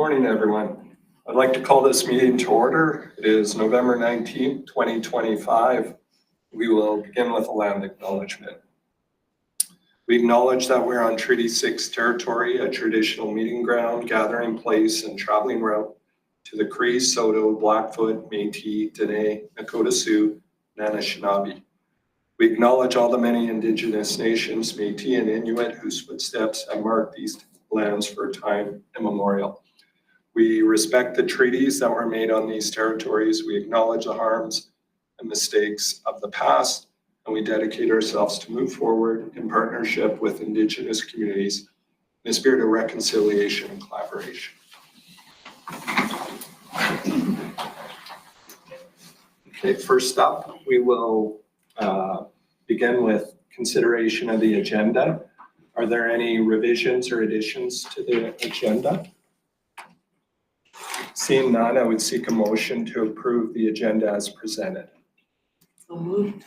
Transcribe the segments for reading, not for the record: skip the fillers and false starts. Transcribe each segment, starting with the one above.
Morning, everyone. I'd like to call this meeting to order. It is November 19th, 2025. We will begin with a land acknowledgement. We acknowledge that we're on Treaty 6 territory, a traditional meeting ground, gathering place, and traveling route to the Cree, Saulteaux, Blackfoot, Métis, Dene, Nakota Sioux, and Anishinaabe. We acknowledge all the many Indigenous nations, Métis and Inuit, whose footsteps have marked these lands for time immemorial. We respect the treaties that were made on these territories. We acknowledge the harms and mistakes of the past, and we dedicate ourselves to move forward in partnership with Indigenous communities in a spirit of reconciliation and collaboration. Okay, first up, we will begin with consideration of the agenda. Are there any revisions or additions to the agenda? Seeing none, I would seek a motion to approve the agenda as presented. So moved.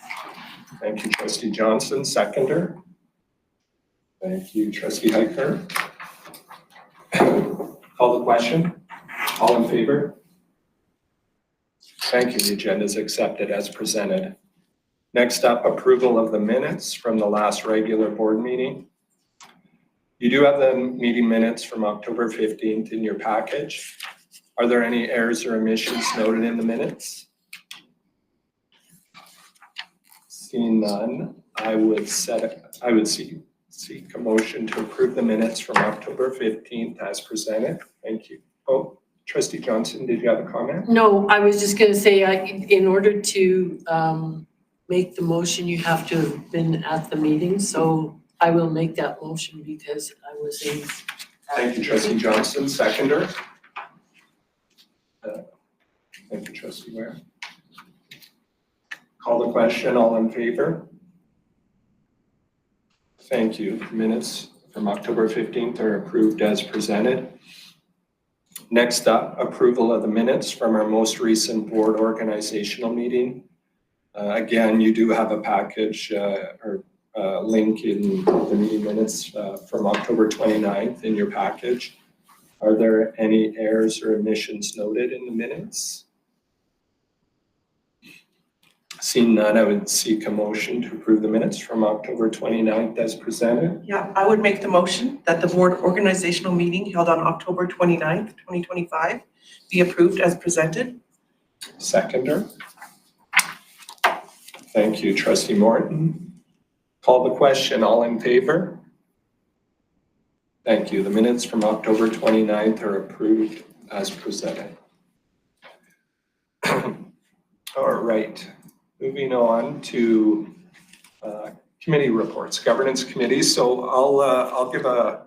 Thank you, Trustee Johnson. Seconder. Thank you, Trustee Hiker. Call the question. All in favor? Thank you. The agenda is accepted as presented. Next up, approval of the minutes from the last regular board meeting. You do have the meeting minutes from October 15th in your package. Are there any errors or omissions noted in the minutes? Seeing none, I would seek a motion to approve the minutes from October 15th as presented. Thank you. Oh, Trustee Johnson, did you have a comment? No, I was just going to say, in order to make the motion, you have to have been at the meeting. So I will make that motion because I was in. Thank you, Trustee Johnson. Seconder. Thank you, Trustee Ware. Call the question. All in favor? Thank you. The minutes from October 15th are approved as presented. Next up, approval of the minutes from our most recent board organizational meeting. Again, you do have a package or link in the meeting minutes from October 29th in your package. Are there any errors or omissions noted in the minutes? Seeing none, I would seek a motion to approve the minutes from October 29th as presented. Yeah, I would make the motion that the board organizational meeting held on October 29th, 2025 be approved as presented. Seconder. Thank you, Trustee Morton. Call the question. All in favor? Thank you. The minutes from October 29th are approved as presented. All right. Moving on to committee reports, governance committees. So I'll give a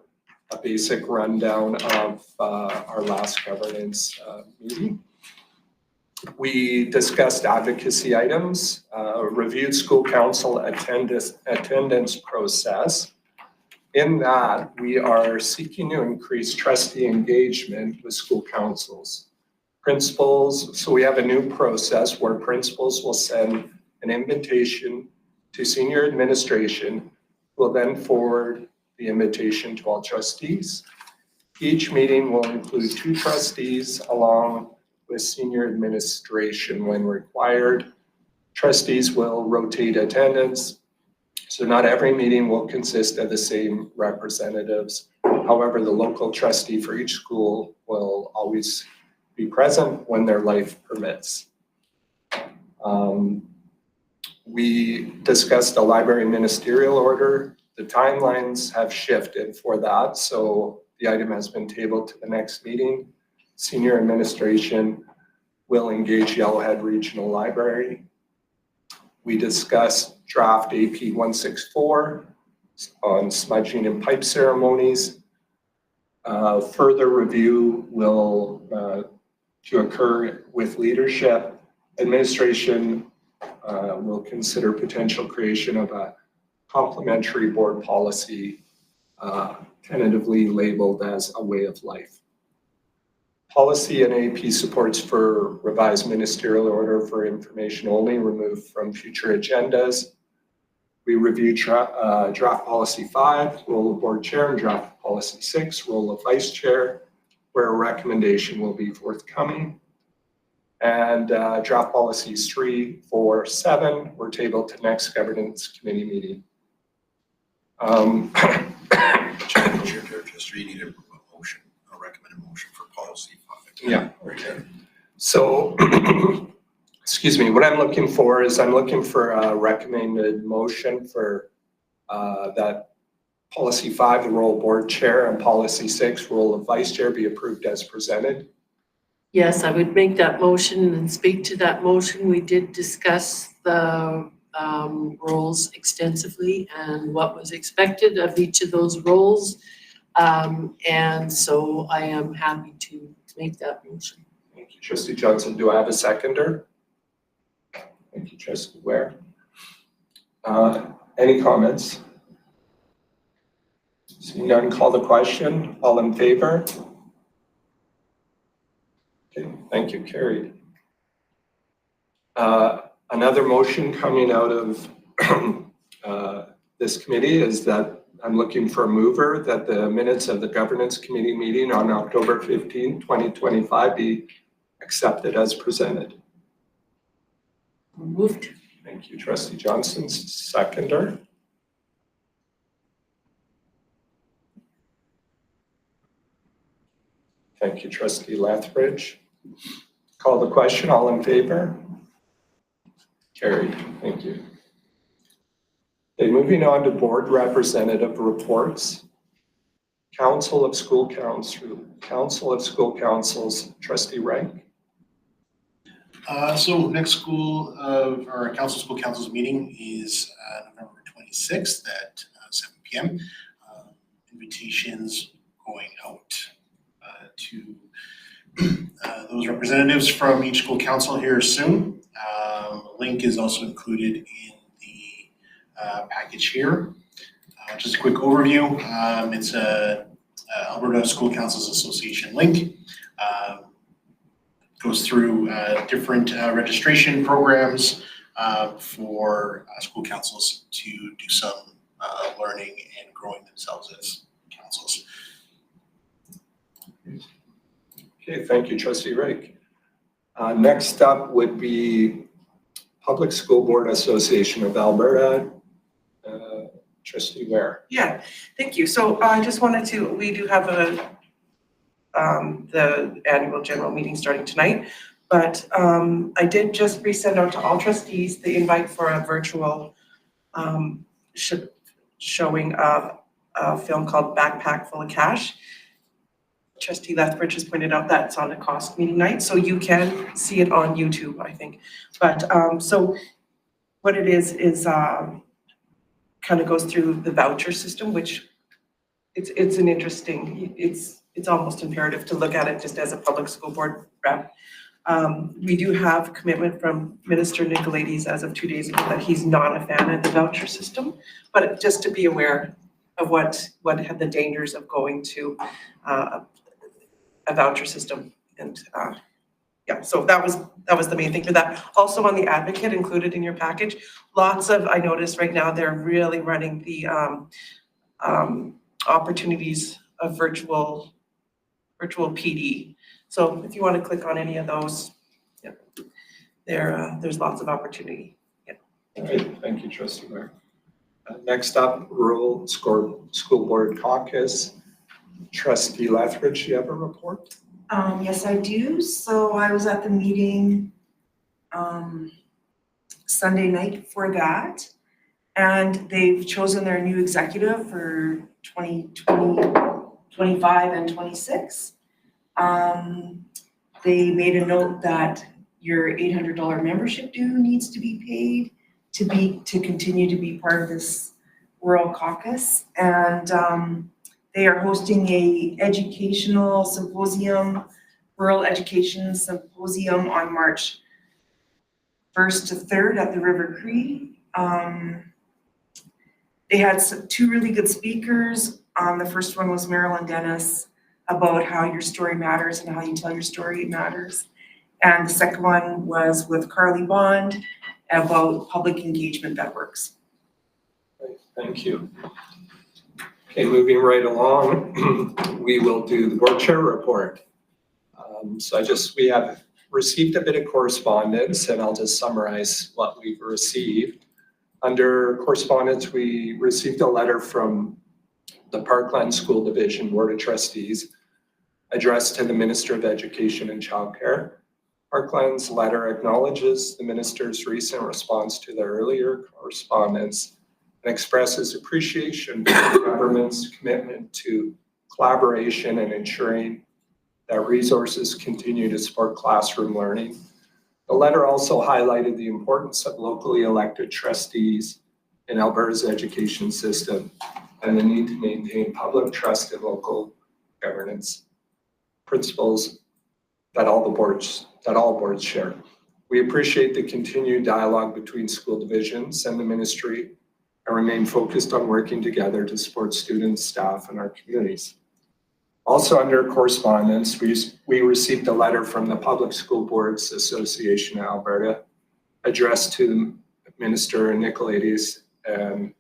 basic rundown of our last governance meeting. We discussed advocacy items, reviewed school council attendance process. In that, we are seeking to increase trustee engagement with school councils. Principals, so we have a new process where principals will send an invitation to senior administration, who will then forward the invitation to all trustees. Each meeting will include 2 trustees along with senior administration when required. Trustees will rotate attendance, so not every meeting will consist of the same representatives. However, the local trustee for each school will always be present when their life permits. We discussed the library ministerial order. The timelines have shifted for that, so the item has been tabled to the next meeting. Senior administration will engage Yellowhead Regional Library. We discussed draft AP 164 on smudging and pipe ceremonies. Further review will to occur with leadership. Administration will consider potential creation of a complementary board policy tentatively labeled as a way of life. Policy and AP supports for revised ministerial order for information only removed from future agendas. We reviewed draft policy 5, role of board chair, and draft policy 6, role of vice chair. where a recommendation will be forthcoming. And draft policies 3, 4, 7 were tabled to next governance committee meeting. Just reading a motion, a recommended motion for policy 5. Yeah, okay. So, excuse me, what I'm looking for is I'm looking for a recommended motion for that policy 5, the role of board chair, and policy 6, role of vice chair, be approved as presented. Yes, I would make that motion and speak to that motion. We did discuss the roles extensively and what was expected of each of those roles. And so I am happy to make that motion. Thank you, Trustee Johnson. Do I have a seconder? Thank you, Trustee Ware. Any comments? Seeing none, call the question. All in favor? Okay, thank you, carried. Another motion coming out of this committee is that I'm looking for a mover that the minutes of the governance committee meeting on October 15, 2025 be accepted as presented. Moved. Thank you, Trustee Johnson. Seconder. Thank you, Trustee Lethbridge. Call the question. All in favor? Carried. Thank you. Okay, moving on to board representative reports. Council of School Councils, Trustee Rank. So next council school councils meeting is November 26th at 7 p.m. Invitations going out to those representatives from each school council here soon. Link is also included in the package here. Just a quick overview. It's a Alberta School Councils Association link. Goes through different registration programs for school councils to do some learning and growing themselves as councils. Okay, thank you, Trustee Rake. Next up would be Public School Board Association of Alberta. Trustee Ware. Yeah, thank you. So I just wanted to, we do have the annual general meeting starting tonight, but I did just resend out to all trustees the invite for a virtual showing of a film called Backpack Full of Cash. Trustee Lethbridge has pointed out that it's on a cost meeting night, so you can see it on YouTube, I think. But so what it is kind of goes through the voucher system, which it's an interesting, it's almost imperative to look at it just as a public school board rep. We do have commitment from Minister Nicolaides as of 2 days ago that he's not a fan of the voucher system, but just to be aware of what had the dangers of going to a voucher system. And yeah, so that was the main thing for that. Also on the Advocate included in your package, lots of, I noticed right now they're really running the opportunities of virtual PD. So if you want to click on any of those, yeah, there's lots of opportunity. Yeah. Okay, thank you, Trustee Ware. Next up, Rural School Board Caucus. Trustee Lethbridge, do you have a report? Yes, I do. So I was at the meeting Sunday night for that, and they've chosen their new executive for 2020, 25 and 26. They made a note that your $800 membership due needs to be paid to continue to be part of this Rural Caucus, and they are hosting a educational symposium, rural education symposium on March 1st to 3rd at the River Cree. They had two really good speakers. The first one was Marilyn Dennis about how your story matters and how you tell your story matters. And the second one was with Carly Bond about public engagement that works. Thank you. Okay, moving right along, we will do the board chair report. We have received a bit of correspondence, and I'll just summarize what we've received. Under correspondence, we received a letter from the Parkland School Division Board of Trustees addressed to the Minister of Education and Childcare. Parkland's letter acknowledges the minister's recent response to the earlier correspondence and expresses appreciation for the government's commitment to collaboration and ensuring that resources continue to support classroom learning. The letter also highlighted the importance of locally elected trustees in Alberta's education system and the need to maintain public trust in local governance principles that all boards share. We appreciate the continued dialogue between school divisions and the ministry and remain focused on working together to support students, staff, and our communities. Also under correspondence, we received a letter from the Public School Boards Association of Alberta addressed to Minister Nicolaides and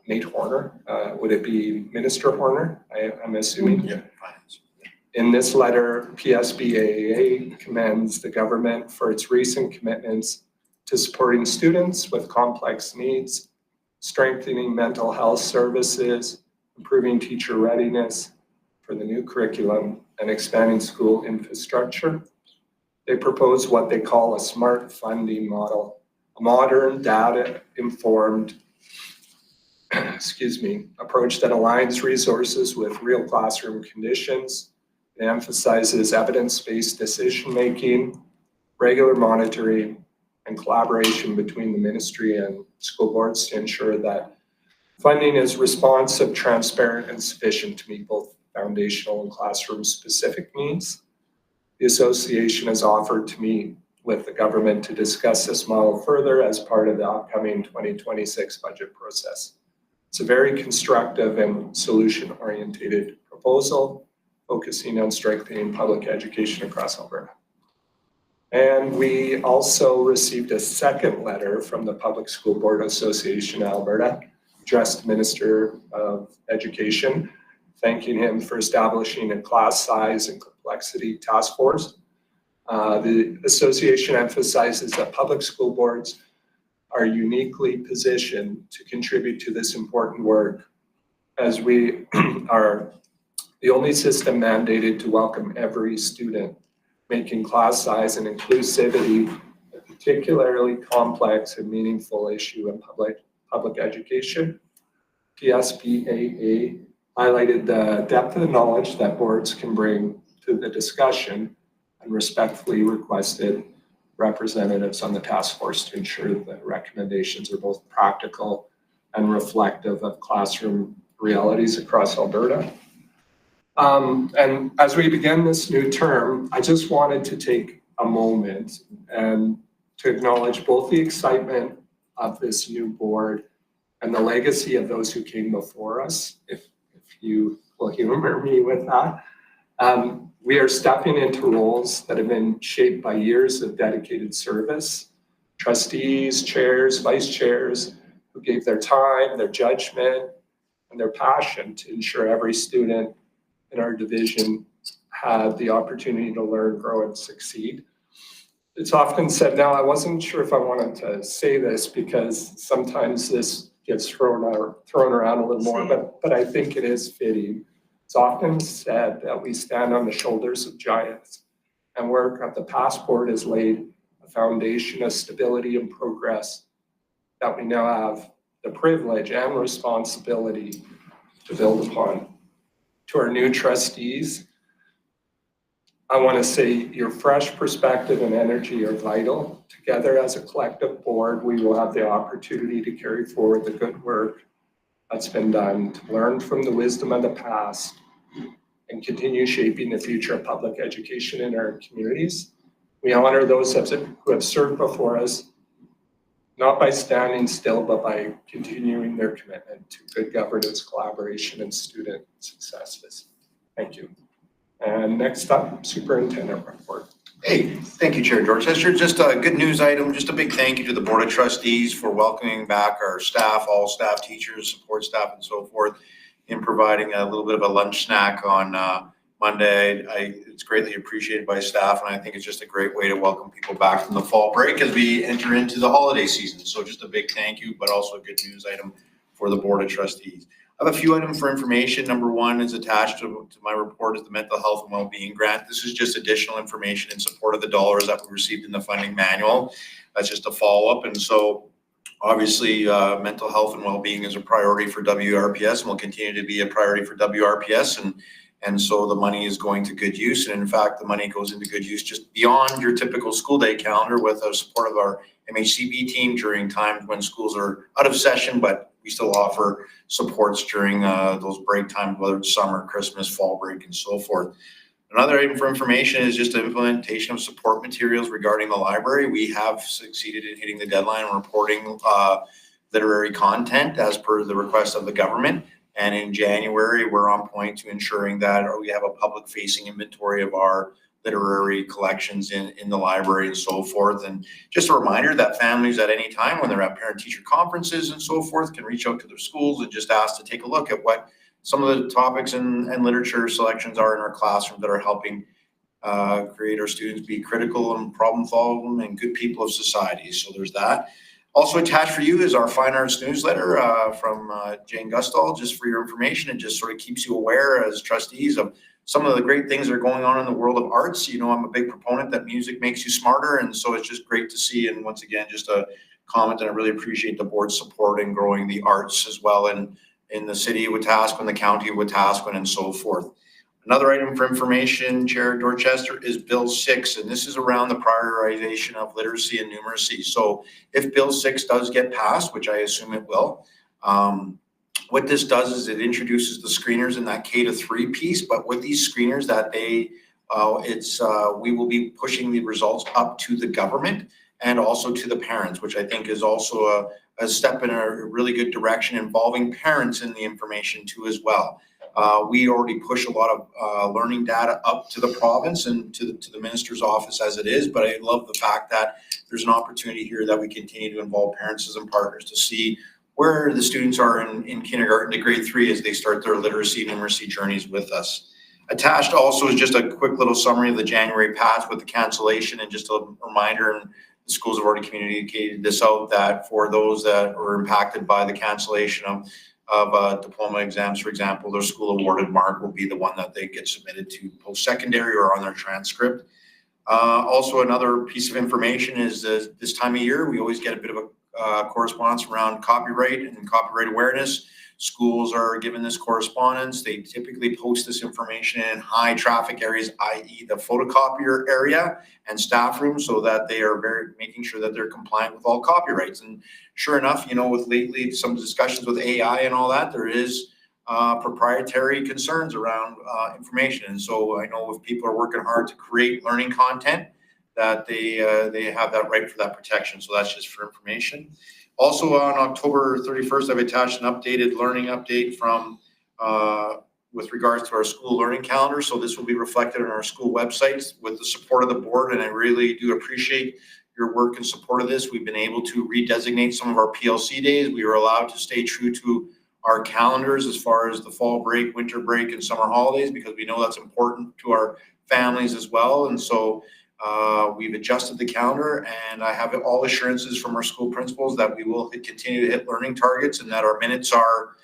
Nate Horner. Would it be Minister Horner, I'm assuming? Yeah, finance. In this letter, PSBAA commends the government for its recent commitments to supporting students with complex needs, strengthening mental health services, improving teacher readiness for the new curriculum, and expanding school infrastructure. They propose what they call a smart funding model, a modern data-informed approach that aligns resources with real classroom conditions. It emphasizes evidence-based decision-making, regular monitoring, and collaboration between the ministry and school boards to ensure that funding is responsive, transparent, and sufficient to meet both foundational and classroom-specific needs. The association has offered to meet with the government to discuss this model further as part of the upcoming 2026 budget process. It's a very constructive and solution-oriented proposal, focusing on strengthening public education across Alberta. And we also received a second letter from the Public School Board Association of Alberta, addressed to Minister of Education, thanking him for establishing a class size and complexity task force. The association emphasizes that public school boards are uniquely positioned to contribute to this important work, as we are the only system mandated to welcome every student, making class size and inclusivity a particularly complex and meaningful issue in public education. PSBAA highlighted the depth of knowledge that boards can bring to the discussion and respectfully requested representatives on the task force to ensure that recommendations are both practical and reflective of classroom realities across Alberta. And as we begin this new term, I just wanted to take a moment and to acknowledge both the excitement of this new board and the legacy of those who came before us, if you will humor me with that. We are stepping into roles that have been shaped by years of dedicated service. Trustees, chairs, vice chairs, who gave their time, their judgment, and their passion to ensure every student in our division had the opportunity to learn, grow, and succeed. It's often said, now I wasn't sure if I wanted to say this because sometimes this gets thrown around a little more, but I think it is fitting. It's often said that we stand on the shoulders of giants, and work at the past board has laid a foundation of stability and progress that we now have the privilege and responsibility to build upon. To our new trustees, I want to say your fresh perspective and energy are vital. Together as a collective board, we will have the opportunity to carry forward the good work that's been done, to learn from the wisdom of the past, and continue shaping the future of public education in our communities. We honor those who have served before us, not by standing still, but by continuing their commitment to good governance, collaboration, and student successes. Thank you. And next up, superintendent report. Hey, thank you, Chair Dorchester. Just a good news item, just a big thank you to the Board of Trustees for welcoming back our staff, all staff, teachers, support staff, and so forth, in providing a little bit of a lunch snack on Monday. It's greatly appreciated by staff, and I think it's just a great way to welcome people back from the fall break as we enter into the holiday season. So just a big thank you, but also a good news item for the Board of Trustees. I have a few items for information. Number one is attached to my report is the mental health and well-being grant. This is just additional information in support of the dollars that we received in the funding manual. That's just a follow-up. And so obviously mental health and well-being is a priority for WRPS and will continue to be a priority for WRPS. And so the money is going to good use. And in fact, the money goes into good use just beyond your typical school day calendar with the support of our MHCB team during times when schools are out of session, but we still offer supports during those break times, whether it's summer, Christmas, fall break, and so forth. Another item for information is just the implementation of support materials regarding the library. We have succeeded in hitting the deadline and reporting literary content as per the request of the government. And in January, we're on point to ensuring that we have a public-facing inventory of our literary collections in the library and so forth. And just a reminder that families at any time when they're at parent-teacher conferences and so forth can reach out to their schools and just ask to take a look at what some of the topics and literature selections are in our classroom that are helping create our students be critical and problem-solving and good people of society. So there's that. Also attached for you is our Fine Arts newsletter from Jane Gustall, just for your information. It just sort of keeps you aware as trustees of some of the great things that are going on in the world of arts. You know, I'm a big proponent that music makes you smarter, and so it's just great to see. And once again, just a comment, and I really appreciate the board's support in growing the arts as well in the city of Wetaskiwin, the county of Wetaskiwin, and so forth. Another item for information, Chair Dorchester, is Bill 6, and this is around the prioritization of literacy and numeracy. So if Bill 6 does get passed, which I assume it will, what this does is it introduces the screeners in that K-3 piece, but with these screeners that we will be pushing the results up to the government and also to the parents, which I think is also a step in a really good direction, involving parents in the information too as well. We already push a lot of learning data up to the province and to the minister's office as it is, but I love the fact that there's an opportunity here that we continue to involve parents as and partners to see where the students are in kindergarten to grade 3 as they start their literacy and numeracy journeys with us. Attached also is just a quick little summary of the January path with the cancellation, and just a reminder, and the schools have already communicated this out, that for those that were impacted by the cancellation of diploma exams, for example, their school awarded mark will be the one that they get submitted to post-secondary or on their transcript. Also, another piece of information is this time of year, we always get a bit of a correspondence around copyright and copyright awareness. Schools are given this correspondence. They typically post this information in high traffic areas, i.e. the photocopier area and staff rooms, so that they are making sure that they're compliant with all copyrights. And sure enough, you know, with lately some discussions with AI and all that, there is proprietary concerns around information. And so I know if people are working hard to create learning content, that they have that right for that protection. So that's just for information. Also on October 31st, I've attached an updated learning update from with regards to our school learning calendar. So this will be reflected on our school websites with the support of the board, and I really do appreciate your work in support of this. We've been able to redesignate some of our PLC days. We were allowed to stay true to our calendars as far as the fall break, winter break, and summer holidays, because we know that's important to our families as well. And so we've adjusted the calendar, and I have all assurances from our school principals that we will continue to hit learning targets and that our minutes are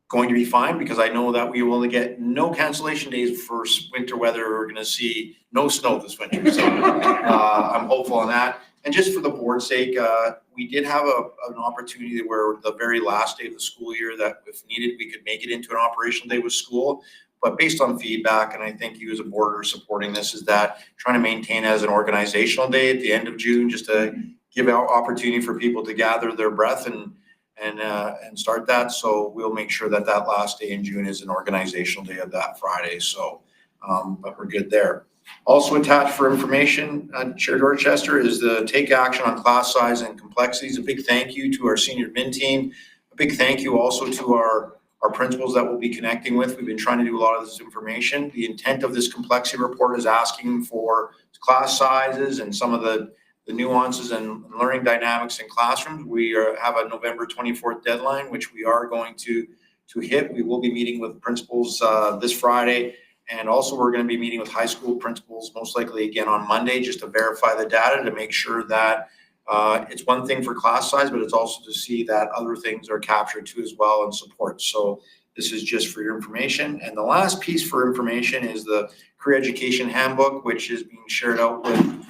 going to be fine, because I know that we will get no cancellation days for winter weather. We're going to see no snow this winter. So I'm hopeful on that. And just for the board's sake, we did have an opportunity where the very last day of the school year, that if needed, we could make it into an operational day with school. But based on feedback, and I think you as a board are supporting this, is that trying to maintain as an organizational day at the end of June, just to give out opportunity for people to gather their breath and start that. So we'll make sure that that last day in June is an organizational day of that Friday. So, but we're good there. Also attached for information, Chair Dorchester, is the take action on class size and complexities. A big thank you to our senior admin team. A big thank you also to our our principals that we'll be connecting with. We've been trying to do a lot of this information. The intent of this complexity report is asking for class sizes and some of the nuances and learning dynamics in classrooms. We have a November 24th deadline, which we are going to hit. We will be meeting with principals this Friday. And also we're going to be meeting with high school principals, most likely again on Monday, just to verify the data to make sure that it's one thing for class size, but it's also to see that other things are captured too as well and support. So this is just for your information. And the last piece for information is the career education handbook, which is being shared out with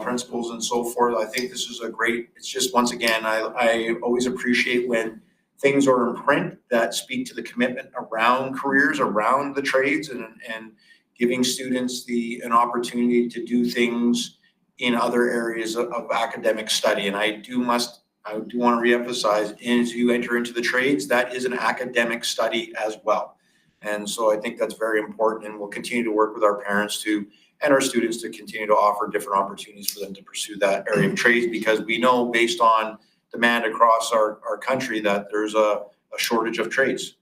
principals and so forth. I think this is a great, it's just, once again, I always appreciate when things are in print that speak to the commitment around careers, around the trades, and giving students an opportunity to do things in other areas of academic study. And I do want to reemphasize, as you enter into the trades, that is an academic study as well. And so I think that's very important, and we'll continue to work with our parents and our students to continue to offer different opportunities for them to pursue that area of trades, because we know based on demand across our country that there's a shortage of trades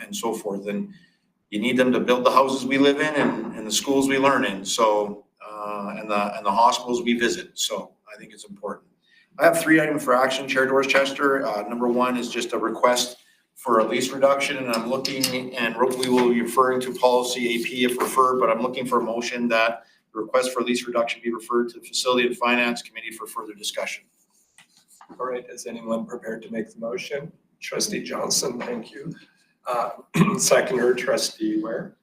and so forth. And you need them to build the houses we live in and the schools we learn in. So and the hospitals we visit. So I think it's important. I have 3 items for action, Chair Dorchester. Number 1 is just a request for a lease reduction, and I'm looking, and we will be referring to policy AP if referred, but I'm looking for a motion that the request for lease reduction be referred to the Facility and Finance Committee for further discussion. All right, is anyone prepared to make the motion? Trustee Johnson, thank you. Seconder, Trustee Ware.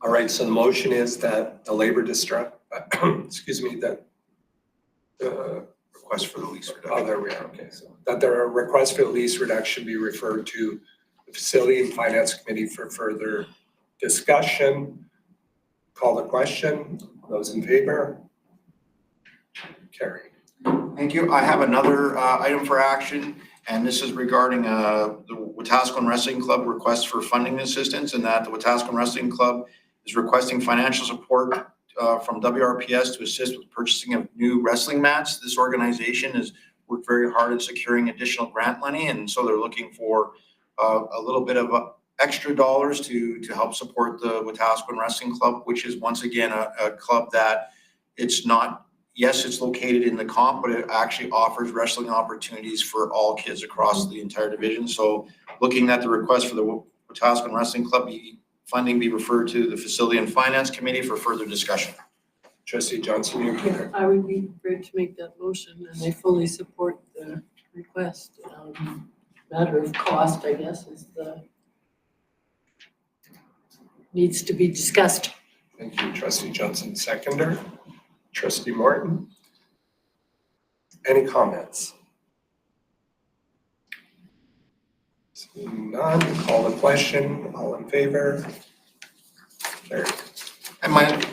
All right, so the motion is that the labor district, that the Request for the lease reduction. oh, there we are, okay. So that the request for the lease reduction be referred to the Facility and Finance Committee for further discussion. Call the question. Those in favor? Carried. Thank you. I have another item for action, and this is regarding the Wetaskiwin Wrestling Club request for funding assistance, and that the Wetaskiwin Wrestling Club is requesting financial support from WRPS to assist with purchasing of new wrestling mats. This organization has worked very hard at securing additional grant money, and so they're looking for a little bit of extra dollars to help support the Wetaskiwin Wrestling Club, which is once again a club that it's not, yes, it's located in the comp, but it actually offers wrestling opportunities for all kids across the entire division. So looking at the request for the Wetaskiwin Wrestling Club, funding be referred to the Facility and Finance Committee for further discussion. Trustee Johnson, you can. I would be prepared to make that motion, and I fully support the request. Matter of cost, I guess, needs to be discussed. Thank you, Trustee Johnson. Seconder, Trustee Morton. Any comments? Seeing none, call the question. All in favor? Carried. And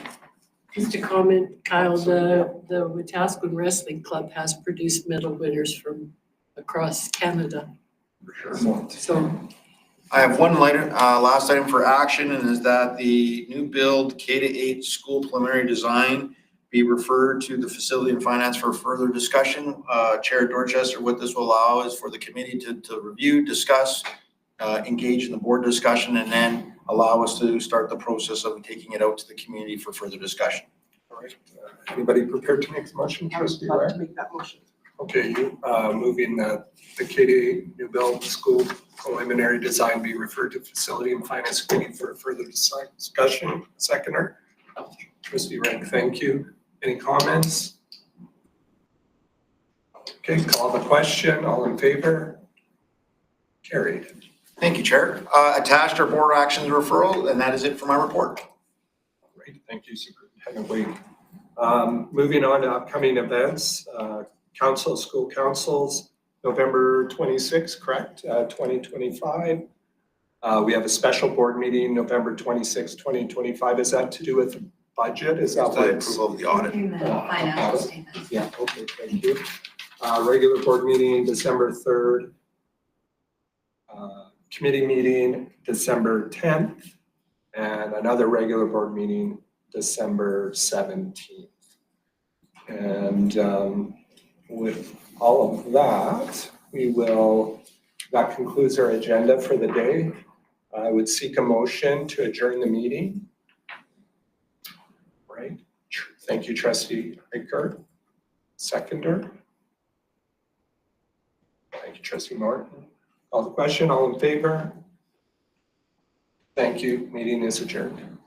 Just a comment, Kyle, the Wetaskiwin Wrestling Club has produced medal winners from across Canada. So I have one last item for action, and is that the new build K-8 school preliminary design be referred to the Facility and Finance for further discussion. Chair Dorchester, what this will allow is for the committee to review, discuss, engage in the board discussion, and then allow us to start the process of taking it out to the community for further discussion. All right, anybody prepared to make the motion? Trustee I'd love Ware? to make that motion. Okay, you moving that the K-8 new build school preliminary design be referred to Facility and Finance Committee for further discussion. Seconder, Trustee Rank, thank you. Any comments? Okay, call the question. All in favor? Carried. Thank you, Chair. Attached are board actions referral, and that is it for my report. Great, thank you, Superintendent Wade. Moving on to upcoming events, school councils, November 26th, correct? 2025. We have a special board meeting, November 26th, 2025. Is that to do with the budget? Is that It's the approval of the audit. In the financial statements. Yeah, okay, thank you. Regular board meeting, December 3rd. Committee meeting, December 10th. And another regular board meeting, December 17th. And with all of that, we will That concludes our agenda for the day. I would seek a motion to adjourn the meeting. Right. Thank you, Trustee Ricard. Seconder. Thank you, Trustee Martin. Call the question, all in favor? Thank you, meeting is adjourned.